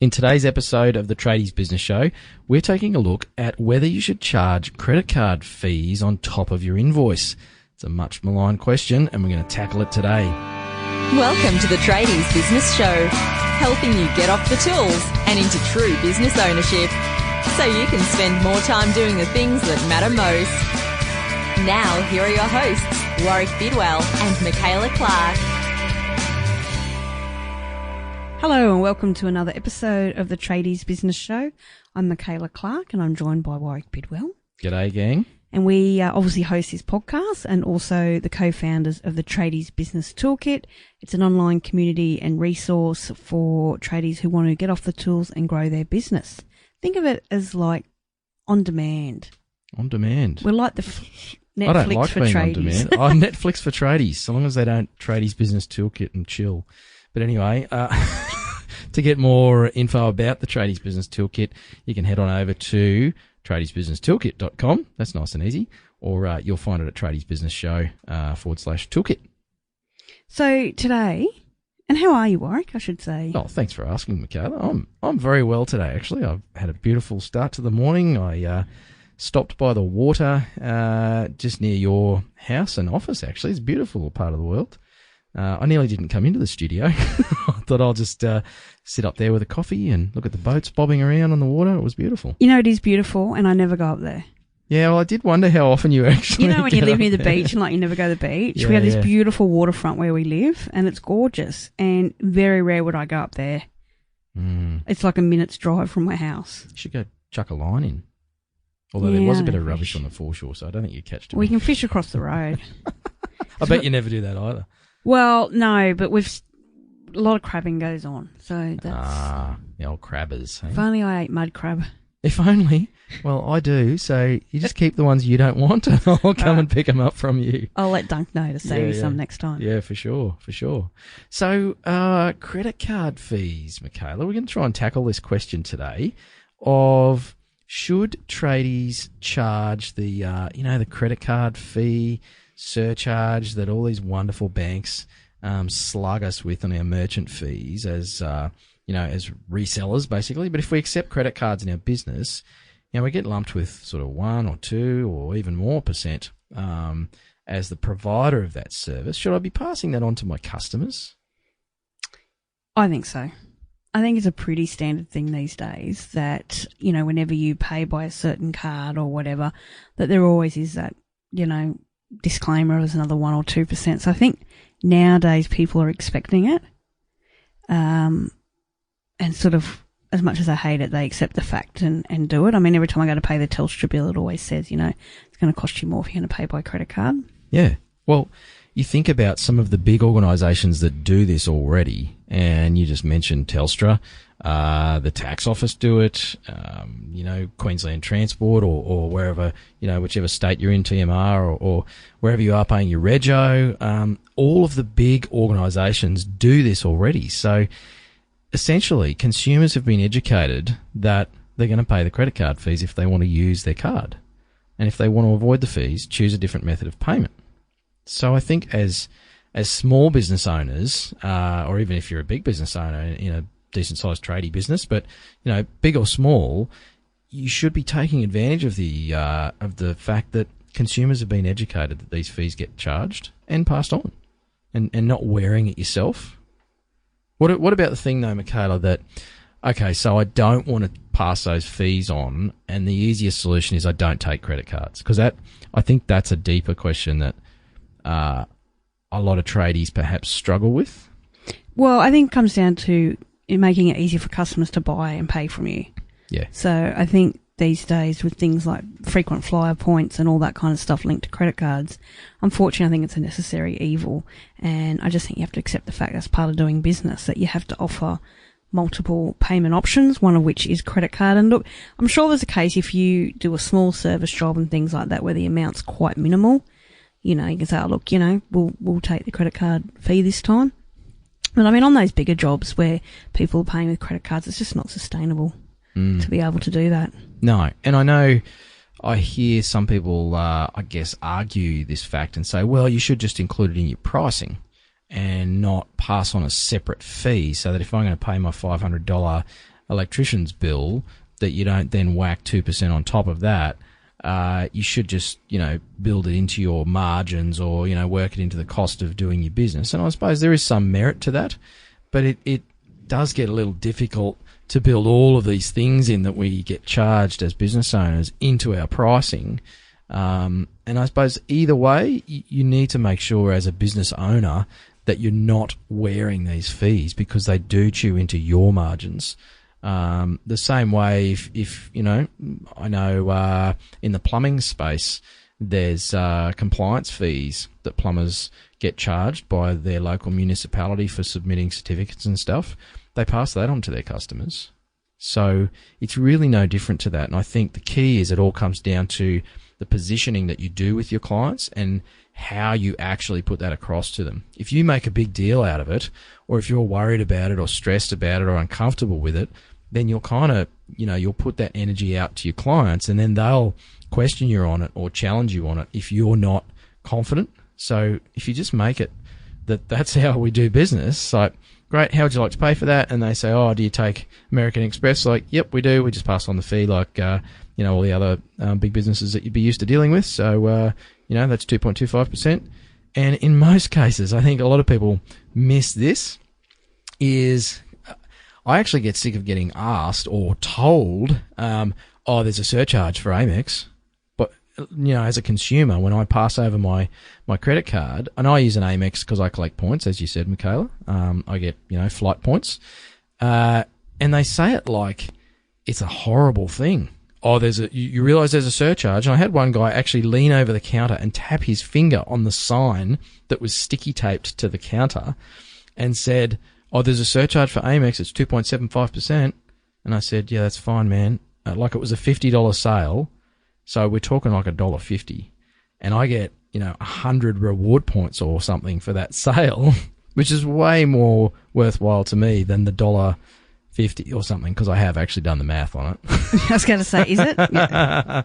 In today's episode of the Tradies Business Show, we're taking a look at whether you should charge credit card fees on top of your invoice. It's a much maligned question, and we're going to tackle it today. Welcome to the Tradies Business Show, helping you get off the tools and into true business ownership, so you can spend more time doing the things that matter most. Now, here are your hosts, Warwick Bidwell and Michaela Clark. Hello and welcome to another episode of the Tradies Business Show. I'm Michaela Clark and I'm joined by Warwick Bidwell. G'day, gang. And we obviously host this podcast and also the co-founders of the Tradies Business Toolkit. It's an online community and resource for tradies who want to get off the tools and grow their business. Think of it as like on demand. On demand. We're like the Netflix I don't like for being tradies. on demand. Oh, Netflix for tradies, so long as they don't Tradies Business Toolkit and chill. But anyway, to get more info about the Tradies Business Toolkit, you can head on over to tradiesbusinesstoolkit.com. That's nice and easy. Or you'll find it at Tradies Business Show /toolkit. So today, and how are you, Warwick, I should say? Oh, thanks for asking, Michaela. I'm very well today, actually. I've had a beautiful start to the morning. I stopped by the water just near your house and office, actually. It's a beautiful part of the world. I nearly didn't come into the studio. I thought I'll just sit up there with a coffee and look at the boats bobbing around on the water. It was beautiful. You know, it is beautiful, and I never go up there. Yeah, well, I did wonder how often you actually You know when you get live up near the there. beach and like you never go to the beach? Yeah, we have this yeah. beautiful waterfront where we live, and it's gorgeous, and very rare would I go up there. It's like a minute's drive from my house. You should go chuck a line in. Although Yeah, there was a I bit know of rubbish fish. on the foreshore, so I don't think you'd catch too We many. can fish across the road. I bet you never do that either. Well, no, but a lot of crabbing goes on, so that's... The old crabbers. Hey? If only I ate mud crab. If only. Well, I do. So you just keep the ones you don't want, and I'll come and pick them up from you. I'll let Dunk know to save you some next time. Yeah, for sure, for sure. So, credit card fees, Michaela. We're going to try and tackle this question today of should tradies charge the, the credit card fee surcharge that all these wonderful banks slug us with on our merchant fees as as resellers, basically. But if we accept credit cards in our business, we get lumped with sort of 1 or 2 or even more percent as the provider of that service. Should I be passing that on to my customers? I think so. I think it's a pretty standard thing these days that, whenever you pay by a certain card or whatever, that there always is that, disclaimer as another 1 or 2%. So I think nowadays people are expecting it. And sort of, as much as I hate it, they accept the fact and do it. I mean, every time I go to pay the Telstra bill, it always says, it's going to cost you more if you're going to pay by credit card. Yeah. Well, you think about some of the big organisations that do this already, and you just mentioned Telstra, the tax office do it, Queensland Transport or wherever, whichever state you're in, TMR or wherever you are paying your rego. All of the big organisations do this already. So essentially, consumers have been educated that they're going to pay the credit card fees if they want to use their card. And if they want to avoid the fees, choose a different method of payment. So I think as small business owners, or even if you're a big business owner in a decent-sized tradie business, but, big or small, you should be taking advantage of the fact that consumers have been educated that these fees get charged and passed on and not wearing it yourself. What about the thing, though, Michaela, that, okay, so I don't want to pass those fees on, and the easiest solution is I don't take credit cards? Because I think that's a deeper question that a lot of tradies perhaps struggle with. Well, I think it comes down to making it easier for customers to buy and pay from you. Yeah. So I think these days with things like frequent flyer points and all that kind of stuff linked to credit cards, unfortunately, I think it's a necessary evil. And I just think you have to accept the fact that's part of doing business, that you have to offer multiple payment options, one of which is credit card. And look, I'm sure there's a case if you do a small service job and things like that where the amount's quite minimal, you can say, oh, look, we'll take the credit card fee this time. But I mean, on those bigger jobs where people are paying with credit cards, it's just not sustainable to be able to do that. No. And I know I hear some people, argue this fact and say, well, you should just include it in your pricing and not pass on a separate fee so that if I'm going to pay my $500 electrician's bill that you don't then whack 2% on top of that. You should just, build it into your margins or, work it into the cost of doing your business. And I suppose there is some merit to that, but it does get a little difficult to build all of these things in that we get charged as business owners into our pricing. And I suppose either way, you need to make sure as a business owner that you're not wearing these fees because they do chew into your margins. The same way if I know in the plumbing space, there's compliance fees that plumbers get charged by their local municipality for submitting certificates and stuff. They pass that on to their customers. So it's really no different to that. And I think the key is it all comes down to the positioning that you do with your clients and how you actually put that across to them. If you make a big deal out of it, or if you're worried about it or stressed about it or uncomfortable with it, then you'll kind of, you'll put that energy out to your clients and then they'll question you on it or challenge you on it if you're not confident. So if you just make it that's how we do business, like, great, how would you like to pay for that? And they say, oh, do you take American Express? Like, yep, we do. We just pass on the fee like, all the other big businesses that you'd be used to dealing with. So, that's 2.25%. And in most cases, I think a lot of people miss this is I actually get sick of getting asked or told, there's a surcharge for Amex. But, as a consumer, when I pass over my credit card, and I use an Amex because I collect points, as you said, Michaela, I get, flight points. And they say it like it's a horrible thing. Oh, you realise there's a surcharge. And I had one guy actually lean over the counter and tap his finger on the sign that was sticky taped to the counter and said, oh, there's a surcharge for Amex. It's 2.75%. And I said, yeah, that's fine, man. Like it was a $50 sale. So we're talking like $1.50. And I get, 100 reward points or something for that sale, which is way more worthwhile to me than the $1.50 or something, because I have actually done the math on it. I was going to say, is it? Yeah.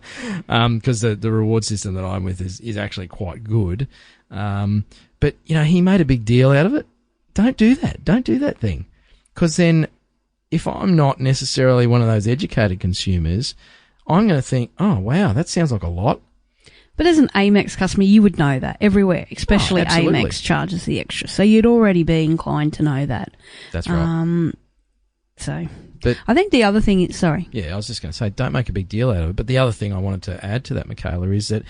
Because the reward system that I'm with is actually quite good. But, he made a big deal out of it. Don't do that. Don't do that thing. Because then if I'm not necessarily one of those educated consumers, I'm going to think, oh, wow, that sounds like a lot. But as an Amex customer, you would know that everywhere, especially absolutely. Amex charges the extra. So you'd already be inclined to know that. That's right. But I think the other thing is, sorry. Yeah, I was just going to say, don't make a big deal out of it. But the other thing I wanted to add to that, Michaela, is that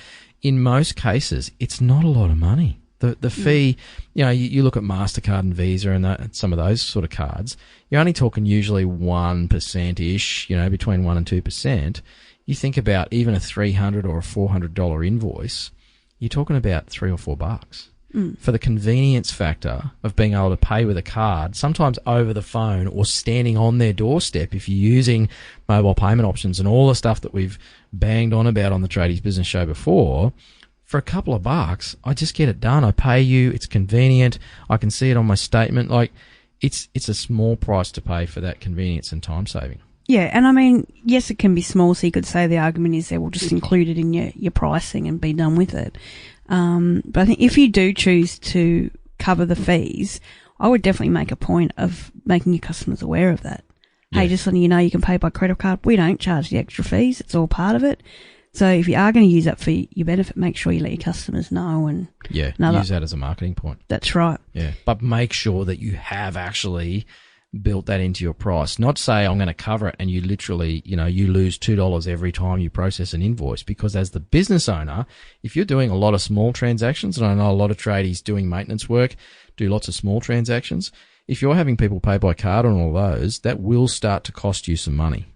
in most cases, it's not a lot of money. The fee, you look at MasterCard and Visa and some of those sort of cards, you're only talking usually 1%-ish, between 1% and 2%. You think about even a $300 or a $400 invoice, you're talking about $3 or $4. For the convenience factor of being able to pay with a card, sometimes over the phone or standing on their doorstep if you're using mobile payment options and all the stuff that we've banged on about on the Tradies Business Show before, for a couple of bucks, I just get it done. I pay you. It's convenient. I can see it on my statement. Like, it's a small price to pay for that convenience and time saving. Yeah, and I mean, yes, it can be small, so you could say the argument is they will just include it in your pricing and be done with it. But I think if you do choose to cover the fees, I would definitely make a point of making your customers aware of that. Yeah. Hey, just letting you know you can pay by credit card. We don't charge the extra fees. It's all part of it. So if you are going to use that for your benefit, make sure you let your customers know. And use that as a marketing point. That's right. Yeah, but make sure that you have actually built that into your price. Not say I'm going to cover it and you literally, you lose $2 every time you process an invoice, because as the business owner, if you're doing a lot of small transactions, and I know a lot of tradies doing maintenance work do lots of small transactions, if you're having people pay by card on all those, that will start to cost you some money.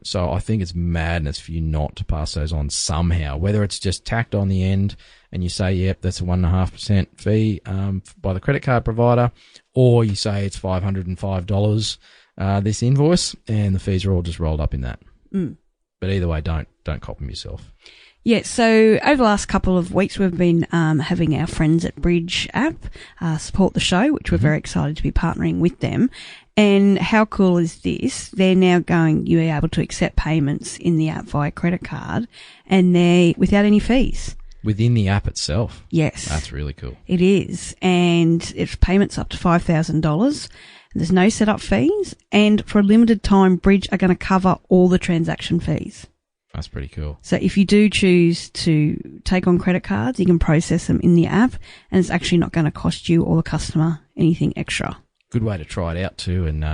So I think it's madness for you not to pass those on somehow, whether it's just tacked on the end and you say, yep, that's a 1.5% fee, by the credit card provider, or you say it's $505, this invoice, and the fees are all just rolled up in that. But either way, don't cop them yourself. Yeah, so over the last couple of weeks, we've been having our friends at Bridge app support the show, which we're very excited to be partnering with them. And how cool is this? They're now you're able to accept payments in the app via credit card, and they're without any fees. Within the app itself? Yes. That's really cool. It is. And it's payments up to $5,000. There's no setup fees, and for a limited time, Bridge are going to cover all the transaction fees. That's pretty cool. So if you do choose to take on credit cards, you can process them in the app, and it's actually not going to cost you or the customer anything extra. Good way to try it out too, and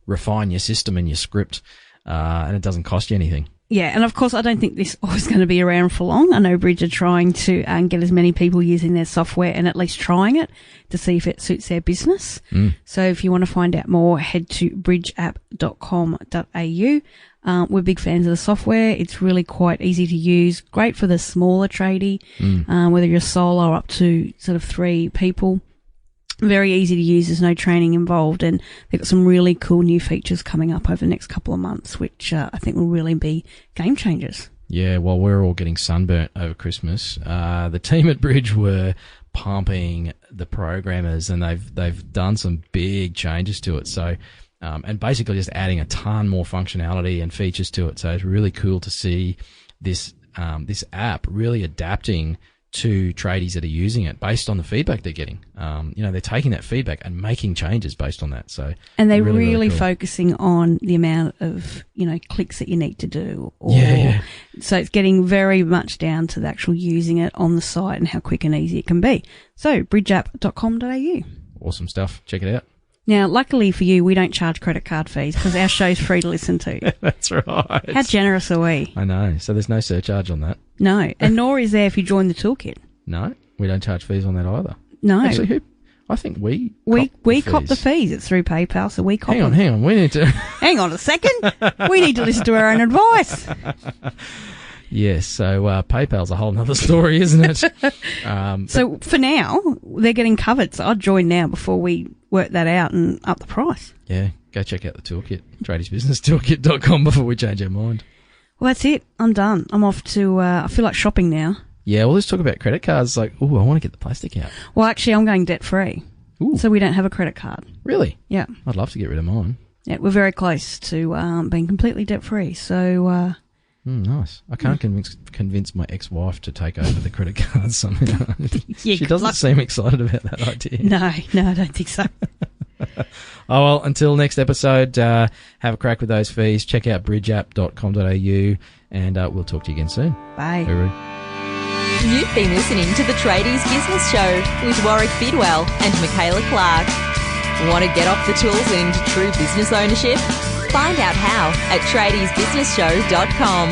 refine your system and your script, and it doesn't cost you anything. Yeah, and of course, I don't think this is always going to be around for long. I know Bridge are trying to get as many people using their software and at least trying it to see if it suits their business. So if you want to find out more, head to bridgeapp.com.au. We're big fans of the software. It's really quite easy to use, great for the smaller tradie, whether you're solo or up to sort of 3 people. Very easy to use. There's no training involved, and they've got some really cool new features coming up over the next couple of months, which I think will really be game changers. Yeah, while we're all getting sunburnt over Christmas, the team at Bridge were pumping the programmers, and they've done some big changes to it. So, and basically just adding a ton more functionality and features to it. So it's really cool to see this app really adapting to tradies that are using it based on the feedback they're getting. They're taking that feedback and making changes based on that. So, and they're really, really cool. focusing on the amount of, clicks that you need to do. Yeah. So it's getting very much down to the actual using it on the site and how quick and easy it can be. So bridgeapp.com.au. Awesome stuff. Check it out. Now, luckily for you, we don't charge credit card fees because our show's free to listen to. That's right. How generous are we? I know. So there's no surcharge on that. No. And nor is there if you join the toolkit. No, we don't charge fees on that either. No. Actually, I think we cop the fees. It's through PayPal, so we cop them. Hang on. We need to... Hang on a second. We need to listen to our own advice. Yes, so PayPal's a whole nother story, isn't it? So for now, they're getting covered. So I'd join now before we work that out and up the price. Yeah, go check out the toolkit, tradiesbusinesstoolkit.com before we change our mind. Well, that's it. I'm done. I'm off to, I feel like shopping now. Yeah, well, let's talk about credit cards. Like, I want to get the plastic out. Well, actually, I'm going debt-free. Ooh. So we don't have a credit card. Really? Yeah. I'd love to get rid of mine. Yeah, we're very close to being completely debt-free. So... nice. I can't convince my ex-wife to take over the credit cards somehow. Yeah, she doesn't seem excited about that idea. No, I don't think so. Oh, well, until next episode, have a crack with those fees. Check out bridgeapp.com.au, and we'll talk to you again soon. Bye. Hooroo. You've been listening to the Tradies Business Show with Warwick Bidwell and Michaela Clark. Want to get off the tools and into true business ownership? Find out how at tradiesbusinessshow.com.